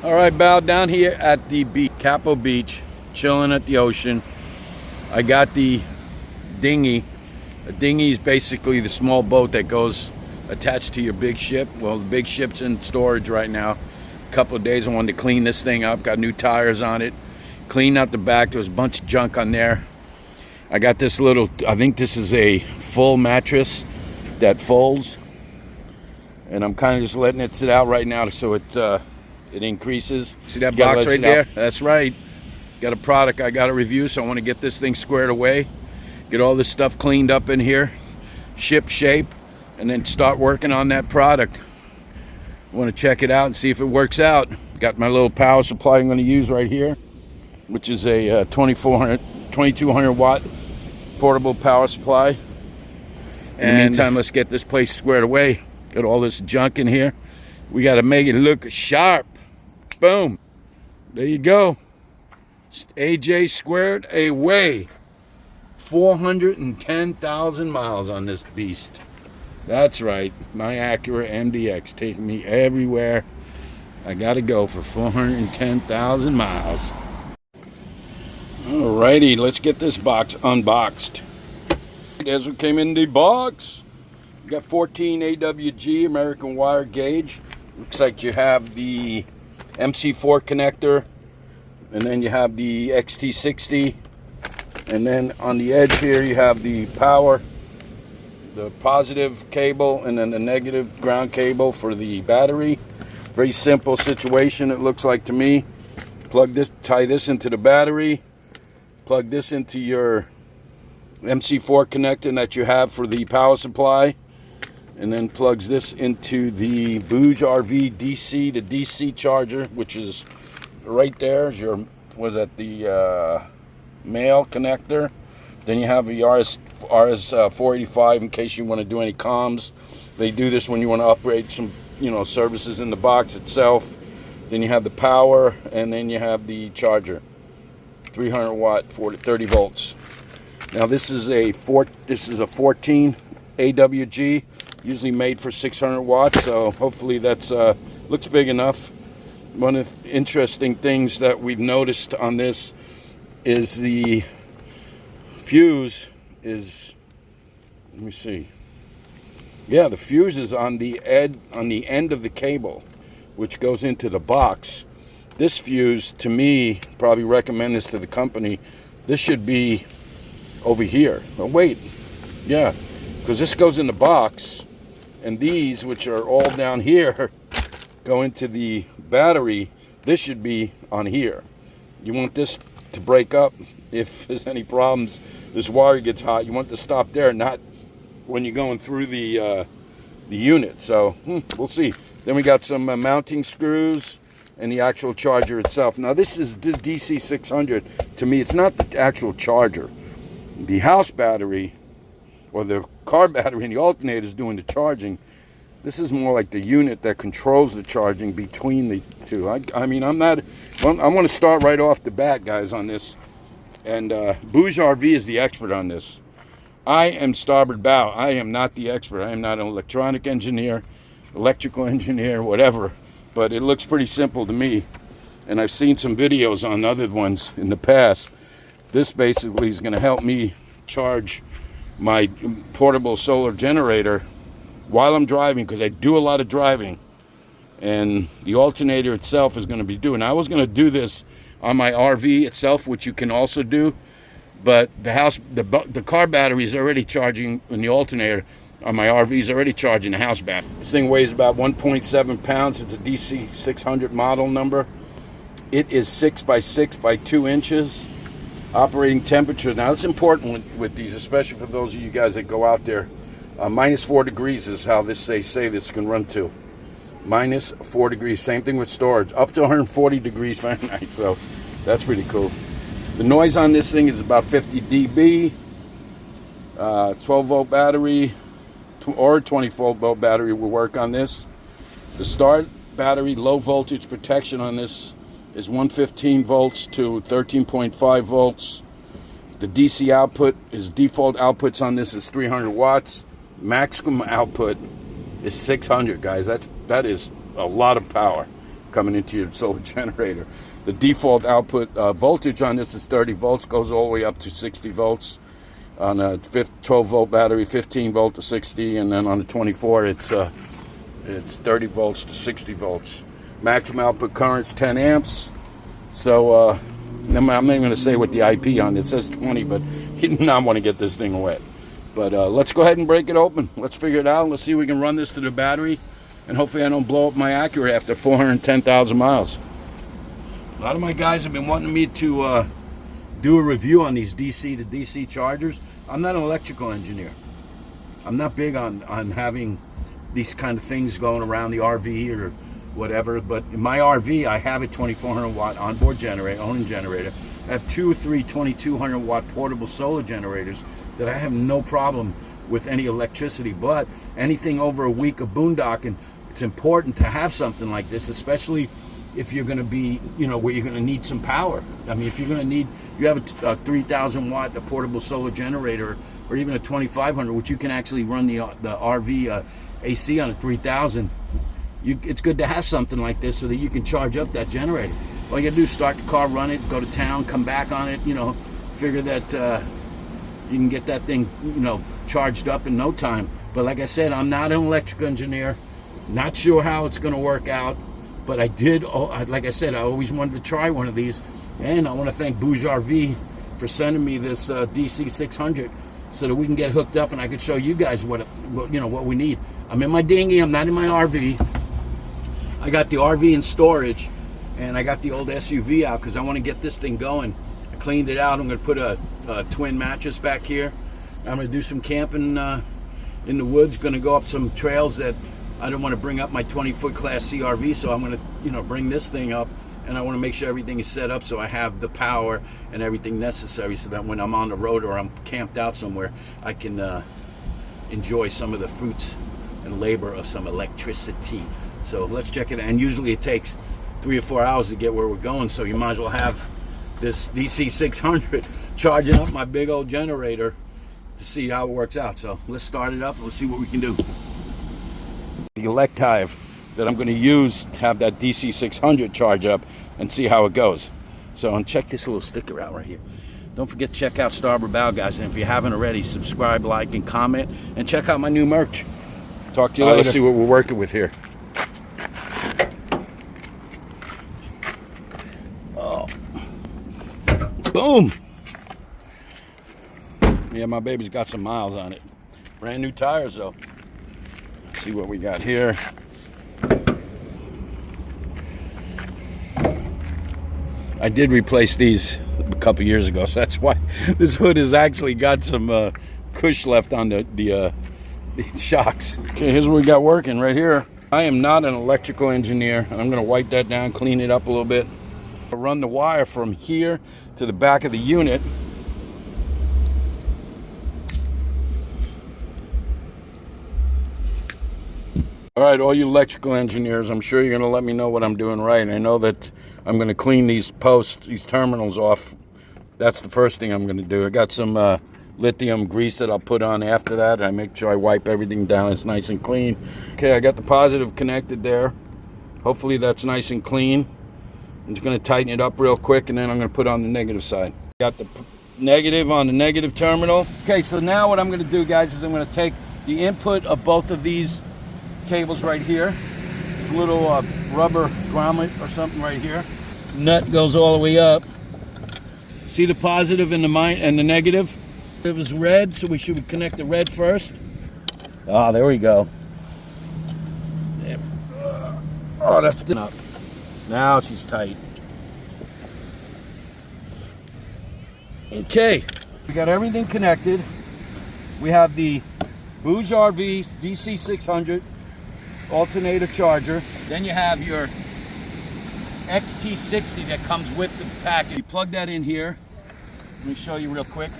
All right, Bow, down here at the beach, Capo Beach, chilling at the ocean. I got the dinghy. A dinghy is basically the small boat that goes attached to your big ship. Well, the big ship's in storage right now. A couple of days I wanted to clean this thing up. Got new tires on it. Cleaned out the back. There was a bunch of junk on there. I got this little, I think this is a full mattress that folds. And I'm kind of just letting it sit out right now so it increases. See that box right there? That's right. Got a product I got to review, so I want to get this thing squared away. Get all this stuff cleaned up in here, ship shape, and then start working on that product. I want to check it out and see if it works out. Got my little power supply I'm going to use right here, which is a 2200 watt portable power supply. And in the meantime, let's get this place squared away. Got all this junk in here. We got to make it look sharp. Boom. There you go. AJ squared away. 410,000 miles on this beast. That's right. My Acura MDX taking me everywhere I got to go for 410,000 miles. Alrighty, let's get this box unboxed. There's what came in the box. You got 14 AWG American wire gauge. Looks like you have the MC4 connector, and then you have the XT60, and then on the edge here you have the power, the positive cable, and then the negative ground cable for the battery. Very simple situation, it looks like to me. Plug this, tie this into the battery, plug this into your MC4 connector that you have for the power supply, and then plugs this into the BougeRV DC to DC charger, which is right there. Is your, was that the male connector? Then you have the RS485 in case you want to do any comms. They do this when you want to upgrade some, services in the box itself. Then you have the power, and then you have the charger, 300 watt, 30 volts. Now this is a 14 AWG. Usually made for 600 watts, so hopefully that's looks big enough. One of the interesting things that we've noticed on this is the fuse is, let me see. Yeah, the fuse is on the end of the cable, which goes into the box. This fuse, to me, probably recommend this to the company. This should be over here. Oh wait, yeah, because this goes in the box. And these, which are all down here, go into the battery. This should be on here. You want this to break up if there's any problems. This wire gets hot. You want to stop there, not when you're going through the unit. So we'll see. Then we got some mounting screws and the actual charger itself. Now this is this DC600. To me, it's not the actual charger. The house battery, or the car battery and the alternator is doing the charging. This is more like the unit that controls the charging between the two. I mean, I want to start right off the bat, guys, on this. And BougeRV is the expert on this. I am Starboard Bow. I am not the expert. I am not an electronic engineer, electrical engineer, whatever. But it looks pretty simple to me. And I've seen some videos on other ones in the past. This basically is going to help me charge my portable solar generator while I'm driving, because I do a lot of driving, and the alternator itself is going to be doing. I was going to do this on my RV itself, which you can also do, but the car battery is already charging, and the alternator on my RV is already charging the house battery. This thing weighs about 1.7 pounds. It's a DC600 model number. It is 6 by 6 by 2 inches. Operating temperature, now it's important with these, especially for those of you guys that go out there. -4 degrees is how they say this can run to. -4 degrees, same thing with storage, up to 140 degrees Fahrenheit, so that's pretty cool. The noise on this thing is about 50 dB, 12 volt battery, or 24 volt battery will work on this. The start battery low voltage protection on this is 115 volts to 13.5 volts. The DC output is default outputs on this is 300 watts. Maximum output is 600, guys. That is a lot of power. coming into your solar generator. The default output voltage on this is 30 volts, goes all the way up to 60 volts. On a 12 volt battery, 15 volt to 60, and then on the 24 it's 30 volts to 60 volts. Maximum output current's 10 amps. So I'm not even going to say what the IP on it says 20, but you do not want to get this thing wet. But let's go ahead and break it open. Let's figure it out. Let's see if we can run this to the battery, and hopefully I don't blow up my Acura after 410,000 miles. A lot of my guys have been wanting me to do a review on these DC to DC chargers. I'm not an electrical engineer. I'm not big on having these kind of things going around the RV or whatever, but in my RV I have a 2400 watt onboard generator, owning generator. I have 2 or 3 2200 watt portable solar generators that I have no problem with any electricity, but anything over a week of boondocking, it's important to have something like this, especially if you're going to be, you know, where you're going to need some power. I mean, if you're going to need, you have a 3,000 watt a portable solar generator, or even a 2500, which you can actually run the RV AC on a 3000. It's good to have something like this so that you can charge up that generator. All you got to do is start the car, run it, go to town, come back on it. You know, figure that you can get that thing, you know, charged up in no time. But like I said, I'm not an electrical engineer. Not sure how it's going to work out. But I did, like I said, I always wanted to try one of these. And I want to thank BougeRV for sending me this DC600 so that we can get hooked up and I could show you guys what we need. I'm in my dinghy, I'm not in my RV. I got the RV in storage, and I got the old SUV out because I want to get this thing going. I cleaned it out. I'm going to put a twin mattress back here. I'm going to do some camping in the woods, going to go up some trails that I don't want to bring up my 20-foot class CRV, so I'm going to, you know, bring this thing up, and I want to make sure everything is set up so I have the power and everything necessary so that when I'm on the road or I'm camped out somewhere, I can enjoy some of the fruits and labor of some electricity. So let's check it out. And usually it takes 3 or 4 hours to get where we're going, so you might as well have this DC600 charging up my big old generator to see how it works out. So let's start it up and let's see what we can do. The Elective that I'm going to use to have that DC600 charge up and see how it goes. So and check this little sticker out right here. Don't forget to check out Starboard Bow, guys, and if you haven't already, subscribe, like, and comment, and check out my new merch. Talk to you later. Let's see what we're working with here. Oh, boom! Yeah, my baby's got some miles on it. Brand new tires, though. Let's see what we got here. I did replace these a couple years ago, so that's why this hood has actually got some cush left on the shocks. Okay, here's what we got working right here. I am not an electrical engineer, and I'm going to wipe that down, clean it up a little bit. I'll run the wire from here to the back of the unit. All right, all you electrical engineers, I'm sure you're going to let me know what I'm doing right. I know that I'm going to clean these posts, these terminals off. That's the first thing I'm going to do. I got some lithium grease that I'll put on after that. I make sure I wipe everything down. It's nice and clean. Okay, I got the positive connected there. Hopefully that's nice and clean. I'm just going to tighten it up real quick, and then I'm going to put on the negative side. Got the negative on the negative terminal. Okay, so now what I'm going to do, guys, is I'm going to take the input of both of these cables right here. There's a little rubber grommet or something right here. Nut goes all the way up. See the positive and the negative? It was red, so we should connect the red first. Ah, there we go. Oh, that's up. Now she's tight. Okay, we got everything connected. We have the BougeRV DC600 Alternator Charger. Then you have your XT60 that comes with the package. You plug that in here. Let me show you real quick.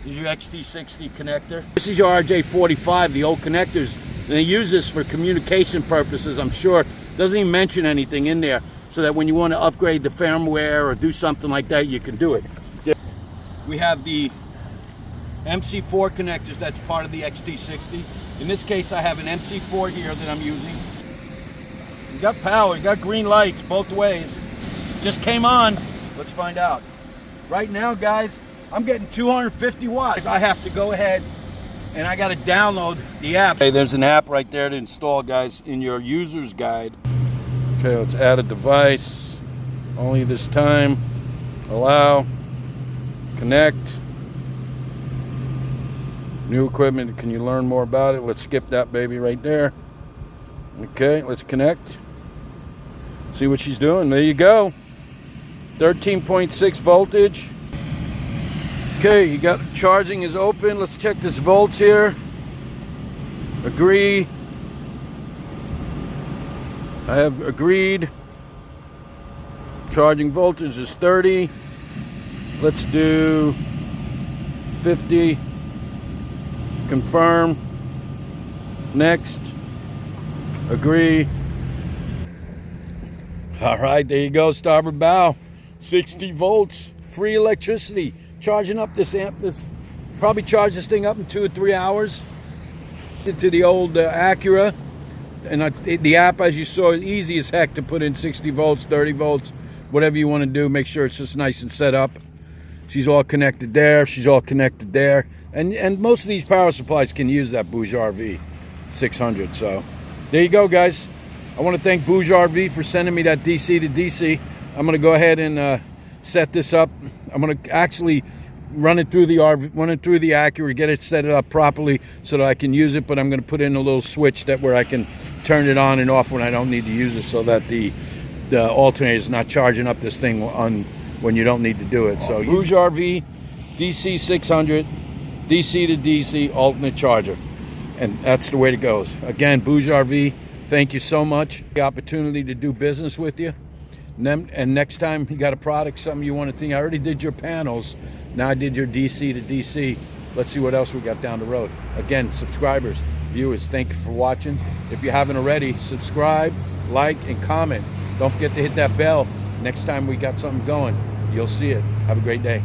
This is your XT60 connector. This is your RJ45, the old connectors. And they use this for communication purposes, I'm sure. Doesn't even mention anything in there, so that when you want to upgrade the firmware or do something like that, you can do it. We have the MC4 connectors that's part of the XT60. In this case, I have an MC4 here that I'm using. We got power, we got green lights both ways. Just came on. Let's find out. Right now, guys, I'm getting 250 watts. I have to go ahead and I got to download the app. Okay, there's an app right there to install, guys, in your user's guide. Okay, let's add a device. Only this time. Allow. Connect. New equipment. Can you learn more about it? Let's skip that baby right there. Okay, let's connect. See what she's doing. There you go. 13.6 voltage. Okay, you got charging is open. Let's check this volts here. Agree. I have agreed. Charging voltage is 30. Let's do 50. Confirm. Next. Agree. All right, there you go, starboard bow. 60 volts, free electricity. Charging up this amp. This probably charge this thing up in 2 or 3 hours. To the old Acura, and the app, as you saw, is easy as heck to put in 60 volts, 30 volts, whatever you want to do. Make sure it's just nice and set up. She's all connected there. She's all connected there, and most of these power supplies can use that BougeRV 600. So there you go, guys. I want to thank BougeRV for sending me that DC to DC. I'm going to go ahead and set this up. I'm going to actually run it through the Acura, get it set up properly so that I can use it, but I'm going to put in a little switch where I can turn it on and off when I don't need to use it, so that the alternator is not charging up this thing when you don't need to do it. So BougeRV DC600 DC to DC Alternator Charger, and that's the way it goes. Again, BougeRV, thank you so much. The opportunity to do business with you. And next time you got a product, something you want to think, I already did your panels, now I did your DC to DC. Let's see what else we got down the road. Again, subscribers, viewers, thank you for watching. If you haven't already, subscribe, like, and comment. Don't forget to hit that bell. Next time we got something going, you'll see it. Have a great day.